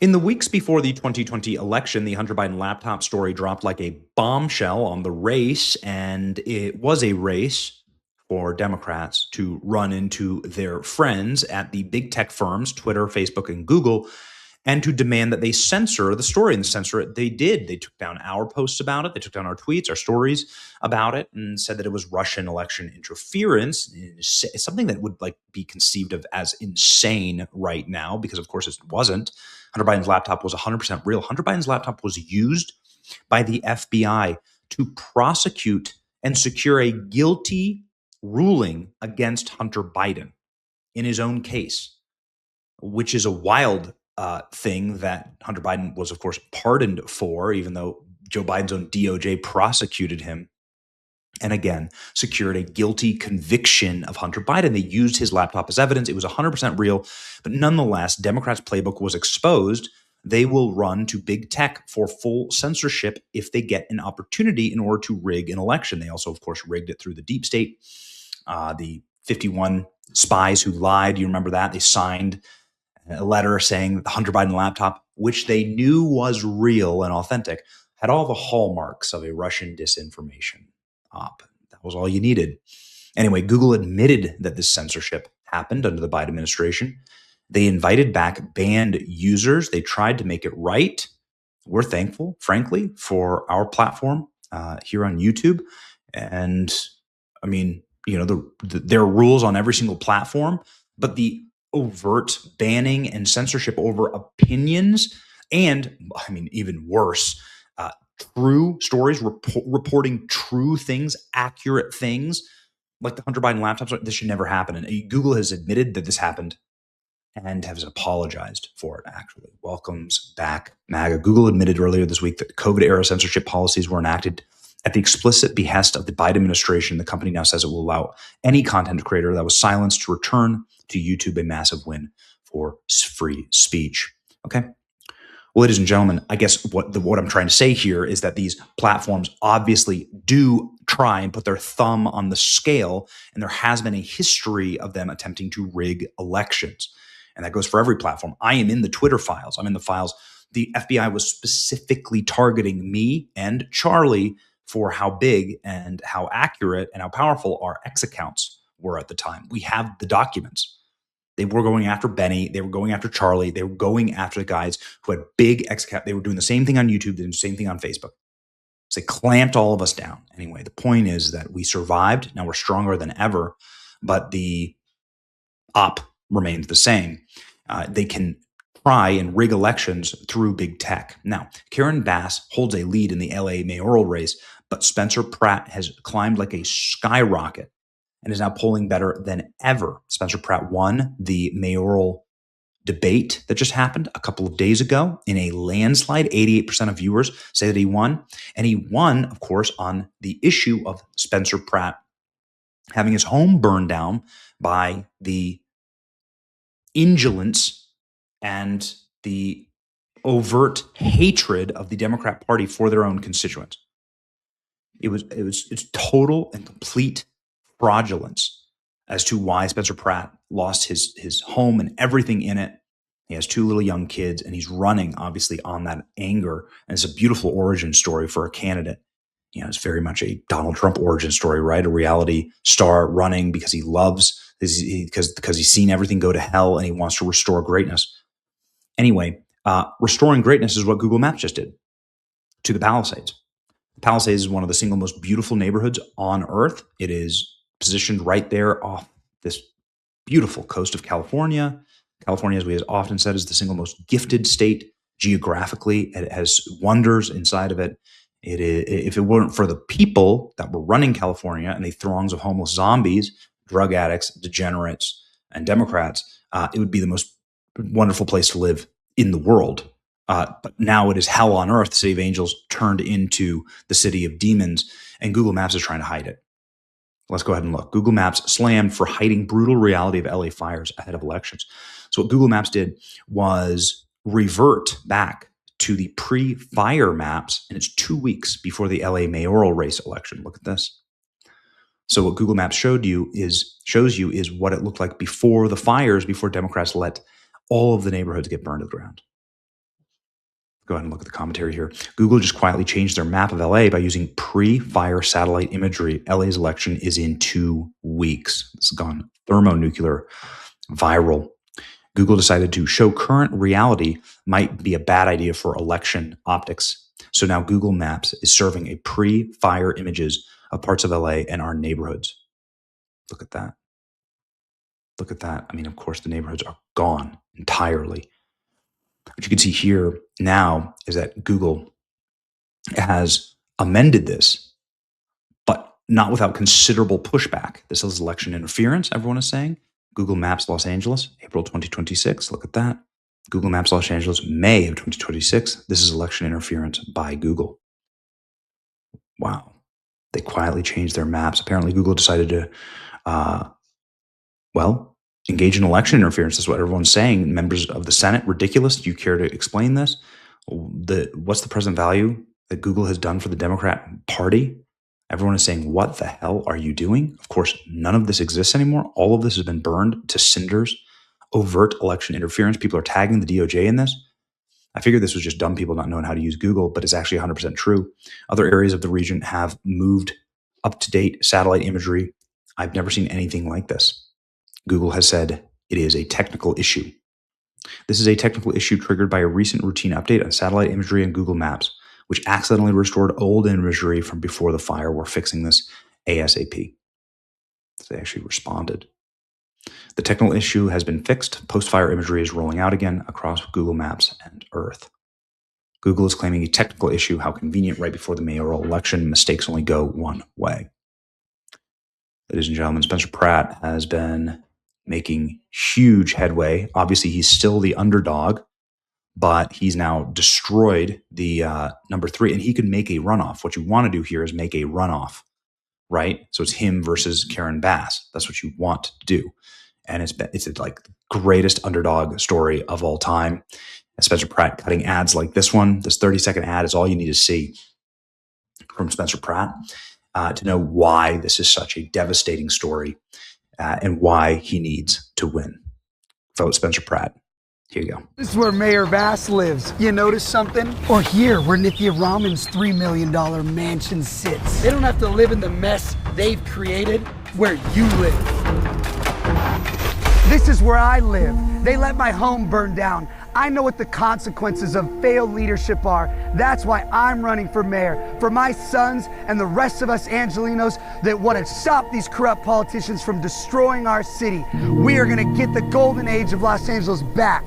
In the weeks before the 2020 election, the Hunter Biden laptop story dropped like a bombshell on the race, and it was a race for Democrats to run into their friends at the big tech firms, Twitter, Facebook, and Google, and to demand that they censor the story. And censor it, they did. They took down our posts about it. They took down our tweets, our stories about it, and said that it was Russian election interference. It's something that would like be conceived of as insane right now, because of course it wasn't. Hunter Biden's laptop was 100% real. Hunter Biden's laptop was used by the FBI to prosecute and secure a guilty ruling against Hunter Biden in his own case, which is a wild thing that Hunter Biden was, of course, pardoned for, even though Joe Biden's own DOJ prosecuted him and again secured a guilty conviction of Hunter Biden. They used his laptop as evidence. It was 100% real. But nonetheless, Democrats' playbook was exposed. They will run to big tech for full censorship if they get an opportunity in order to rig an election. They also, of course, rigged it through the deep state. The 51 spies who lied, you remember that? They signed a letter saying that the Hunter Biden laptop, which they knew was real and authentic, had all the hallmarks of a Russian disinformation op. That was all you needed. Anyway, Google admitted that this censorship happened under the Biden administration. They invited back banned users. They tried to make it right. We're thankful, frankly, for our platform here on YouTube. And I mean, you know, there are rules on every single platform, but the overt banning and censorship over opinions, and I mean, even worse, true stories, reporting true things, accurate things, like the Hunter Biden laptops. This should never happen. And Google has admitted that this happened and has apologized for it, actually. Welcomes back MAGA. Google admitted earlier this week that COVID-era censorship policies were enacted at the explicit behest of the Biden administration. The company now says it will allow any content creator that was silenced to return to YouTube, a massive win for free speech. Okay. Well, ladies and gentlemen, I guess what I'm trying to say here is that these platforms obviously do try and put their thumb on the scale, and there has been a history of them attempting to rig elections. And that goes for every platform. I am in the Twitter files. I'm in the files. The FBI was specifically targeting me and Charlie for how big and how accurate and how powerful our X accounts were at the time. We have the documents. They were going after Benny. They were going after Charlie. They were going after the guys who had big X account. They were doing the same thing on YouTube, doing the same thing on Facebook. So they clamped all of us down. Anyway, the point is that we survived. Now we're stronger than ever, but the op remains the same. They can try and rig elections through big tech. Now, Karen Bass holds a lead in the LA mayoral race, but Spencer Pratt has climbed like a skyrocket and is now polling better than ever. Spencer Pratt won the mayoral debate that just happened a couple of days ago in a landslide. 88% of viewers say that he won. And he won, of course, on the issue of Spencer Pratt having his home burned down by the indolence and the overt hatred of the Democrat Party for their own constituents. It's total and complete fraudulence as to why Spencer Pratt lost his home and everything in it. He has two little young kids, and he's running obviously on that anger. And it's a beautiful origin story for a candidate. You know, it's very much a Donald Trump origin story, right? A reality star running because he loves, because he's seen everything go to hell and he wants to restore greatness. Anyway, restoring greatness is what Google Maps just did to the Palisades. The Palisades is one of the single most beautiful neighborhoods on earth. It is positioned right there off this beautiful coast of California. California, as we have often said, is the single most gifted state geographically. It has wonders inside of it. If it weren't for the people that were running California and the throngs of homeless zombies, drug addicts, degenerates, and Democrats, it would be the most wonderful place to live in the world. But now it is hell on earth. The city of angels turned into the city of demons, and Google Maps is trying to hide it. Let's go ahead and look. Google Maps slammed for hiding brutal reality of LA fires ahead of elections. So what Google Maps did was revert back to the pre-fire maps, and it's 2 weeks before the LA mayoral race election. Look at this. So what Google Maps shows you is what it looked like before the fires, before Democrats let all of the neighborhoods get burned to the ground. Go ahead and look at the commentary here. Google just quietly changed their map of LA by using pre-fire satellite imagery. LA's election is in 2 weeks. It's gone thermonuclear viral. Google decided to show current reality might be a bad idea for election optics. So now Google Maps is serving a pre-fire images of parts of LA and our neighborhoods. Look at that. Look at that. I mean, of course, the neighborhoods are gone entirely. What you can see here now is that Google has amended this, but not without considerable pushback. This is election interference, everyone is saying. Google Maps Los Angeles, April 2026. Look at that. Google Maps Los Angeles, May of 2026. This is election interference by Google. Wow. They quietly changed their maps. Apparently, Google decided to, engage in election interference. That's what everyone's saying. Members of the Senate, ridiculous. Do you care to explain this? What's the present value that Google has done for the Democrat Party? Everyone is saying, what the hell are you doing? Of course, none of this exists anymore. All of this has been burned to cinders. Overt election interference. People are tagging the DOJ in this. I figured this was just dumb people not knowing how to use Google, but it's actually 100% true. Other areas of the region have moved up-to-date satellite imagery. I've never seen anything like this. Google has said it is a technical issue. This is a technical issue triggered by a recent routine update on satellite imagery and Google Maps, which accidentally restored old imagery from before the fire. We're fixing this ASAP. So they actually responded. The technical issue has been fixed. Post-fire imagery is rolling out again across Google Maps and Earth. Google is claiming a technical issue. How convenient, right before the mayoral election. Mistakes only go one way. Ladies and gentlemen, Spencer Pratt has been making huge headway. Obviously, he's still the underdog, but he's now destroyed the number 3, and he could make a runoff. What you want to do here is make a runoff, right? So it's him versus Karen Bass. That's what you want to do. And it's like the greatest underdog story of all time. And Spencer Pratt cutting ads like this one. This 30-second ad is all you need to see from Spencer Pratt to know why this is such a devastating story and why he needs to win. Vote Spencer Pratt. Here you go. This is where Mayor Bass lives. You notice something? Or here, where Nithya Raman's $3 million mansion sits. They don't have to live in the mess they've created where you live. This is where I live. They let my home burn down. I know what the consequences of failed leadership are. That's why I'm running for mayor. For my sons and the rest of us Angelinos that want to stop these corrupt politicians from destroying our city. We are going to get the golden age of Los Angeles back.